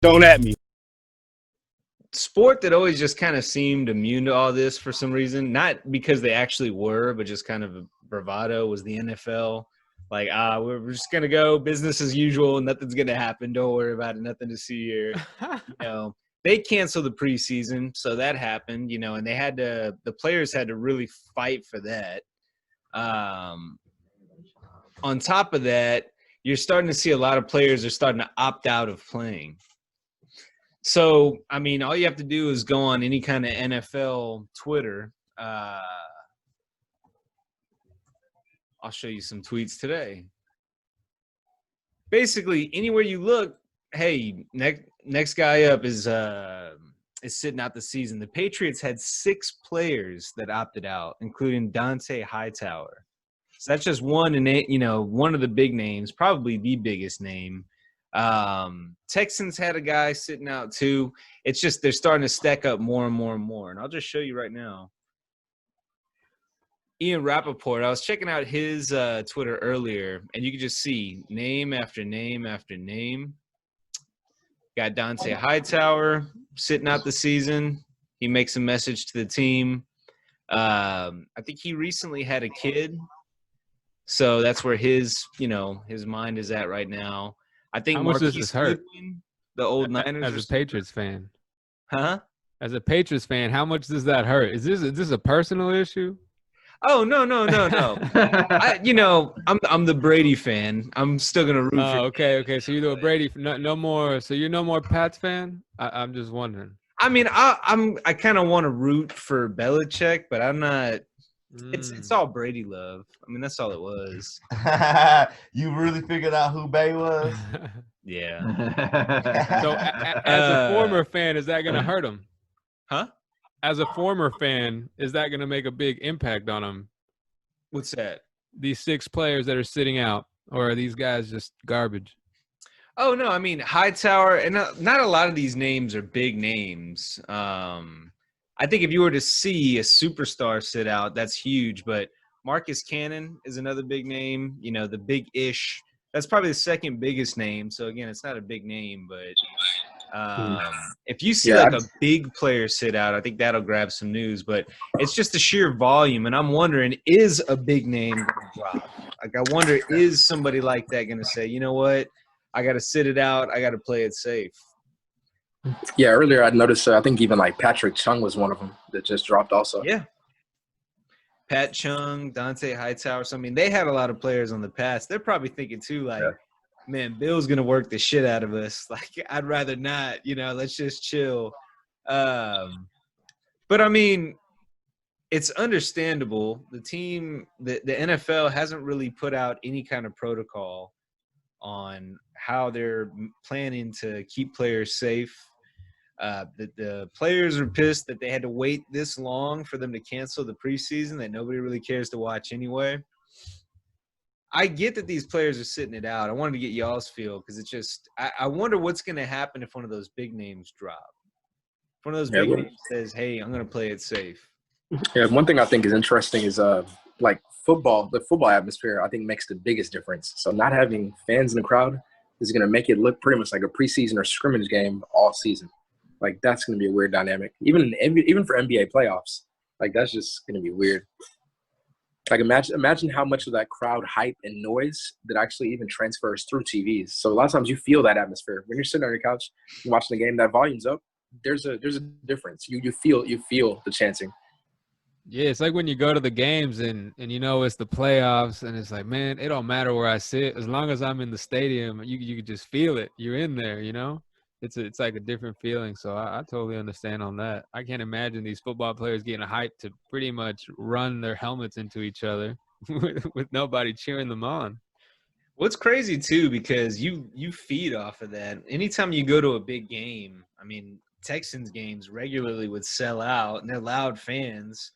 Don't at me. Sport that always just kind of seemed immune to all this for some reason, not because they actually were, but just kind of bravado, was the NFL. Like, we're just going to go business as usual. Nothing's going to happen. Don't worry about it. Nothing to see here. They canceled the preseason, so that happened, and they had to – the players had to really fight for that. On top of that, you're starting to see a lot of players are starting to opt out of playing. So, I mean, all you have to do is go on any kind of NFL Twitter. I'll show you some tweets today. Basically, anywhere you look, hey, next guy up is sitting out the season. The Patriots had 6 players that opted out, including Dont'a Hightower. So that's just one of the big names, probably the biggest name. Texans had a guy sitting out too. It's just they're starting to stack up more and more and more. And I'll just show you right now. Ian Rappaport, I was checking out his Twitter earlier, and you can just see name after name after name. Got Dont'a Hightower sitting out the season. He makes a message to the team. I think he recently had a kid. So that's where his mind is at right now. I think how much does this hurt? The old Niners. As a Patriots fan. Huh? As a Patriots fan, how much does that hurt? Is this a personal issue? Oh, no. I'm the Brady fan. I'm still gonna root for. Okay. So you're a Brady. No more. So you're no more Pats fan. I'm just wondering. I mean, I kind of want to root for Belichick, but I'm not. It's all Brady love. I mean, that's all it was. You really figured out who Bay was? Yeah. So as a former fan, is that gonna hurt him? Huh? As a former fan, is that going to make a big impact on him? What's that? These 6 players that are sitting out, or are these guys just garbage? Oh, no. I mean, Hightower, and not a lot of these names are big names. I think if you were to see a superstar sit out, that's huge. But Marcus Cannon is another big name. The big-ish. That's probably the second biggest name. So, again, it's not a big name, but if you see a big player sit out, I think that'll grab some news. But it's just the sheer volume, and I'm wondering, is a big name going to drop? Like, I wonder, is somebody like that going to say, you know what, I got to sit it out, I got to play it safe? Yeah, earlier I noticed, I think even like Patrick Chung was one of them that just dropped also. Yeah. Pat Chung, Dont'a Hightower. So, I mean, they had a lot of players on the pass. They're probably thinking too, like, man, Bill's going to work the shit out of us. Like, I'd rather not, let's just chill. But, I mean, it's understandable. The team, the NFL hasn't really put out any kind of protocol on how they're planning to keep players safe. The players are pissed that they had to wait this long for them to cancel the preseason that nobody really cares to watch anyway. I get that these players are sitting it out. I wanted to get y'all's feel because it's just I wonder what's going to happen if one of those big names drop. If one of those big names says, hey, I'm going to play it safe. Yeah, one thing I think is interesting is like football, the football atmosphere, I think makes the biggest difference. So not having fans in the crowd is going to make it look pretty much like a preseason or scrimmage game all season. Like that's going to be a weird dynamic. Even for NBA playoffs, like that's just going to be weird. Like imagine how much of that crowd hype and noise that actually even transfers through TVs. So a lot of times you feel that atmosphere when you're sitting on your couch and watching the game. That volume's up. There's a difference. You feel the chanting. Yeah, it's like when you go to the games and it's the playoffs and it's like, man, it don't matter where I sit as long as I'm in the stadium. You can just feel it. You're in there. It's like a different feeling. So I totally understand on that. I can't imagine these football players getting hyped to pretty much run their helmets into each other with nobody cheering them on. What's crazy too, because you feed off of that. Anytime you go to a big game, I mean, Texans games regularly would sell out and they're loud fans.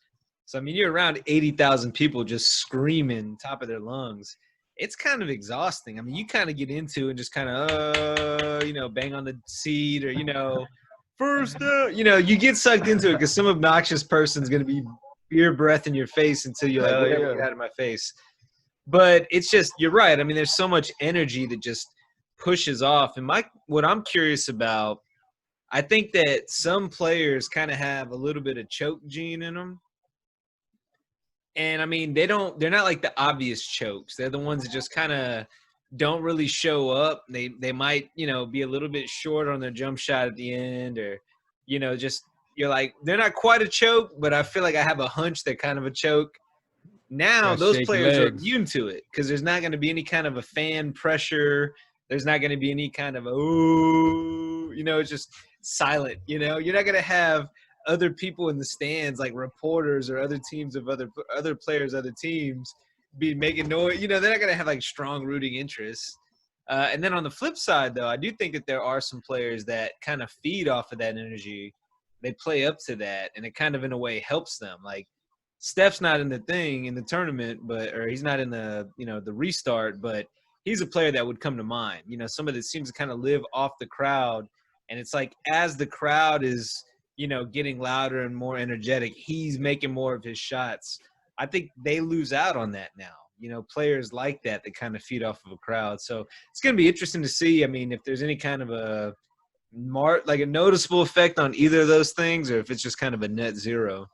So, I mean, you're around 80,000 people just screaming top of their lungs. It's kind of exhausting. I mean, you kind of get into and just kind of, bang on the seat or, first, you get sucked into it because some obnoxious person's going to be beer breath in your face until you're like, oh, yeah, get out of my face. But it's just, you're right. I mean, there's so much energy that just pushes off. And what I'm curious about, I think that some players kind of have a little bit of choke gene in them. And I mean, they're not like the obvious chokes. They're the ones that just kind of don't really show up. They might, be a little bit short on their jump shot at the end, or, just you're like, they're not quite a choke, but I feel like I have a hunch they're kind of a choke. Now Gotta those shake players are legs. immune to it because there's not going to be any kind of a fan pressure. There's not going to be any kind of it's just silent. You're not going to have other people in the stands like reporters or other teams of other players, other teams be making noise. They're not going to have like strong rooting interests. And then on the flip side, though, I do think that there are some players that kind of feed off of that energy. They play up to that, and it kind of in a way helps them. Like Steph's not in the tournament, or he's not in the restart, but he's a player that would come to mind. Somebody that seems to kind of live off the crowd, and it's like as the crowd is getting louder and more energetic, he's making more of his shots. I think they lose out on that now. Players like that kind of feed off of a crowd. So it's going to be interesting to see. I mean, if there's any kind of a noticeable effect on either of those things, or if it's just kind of a net zero.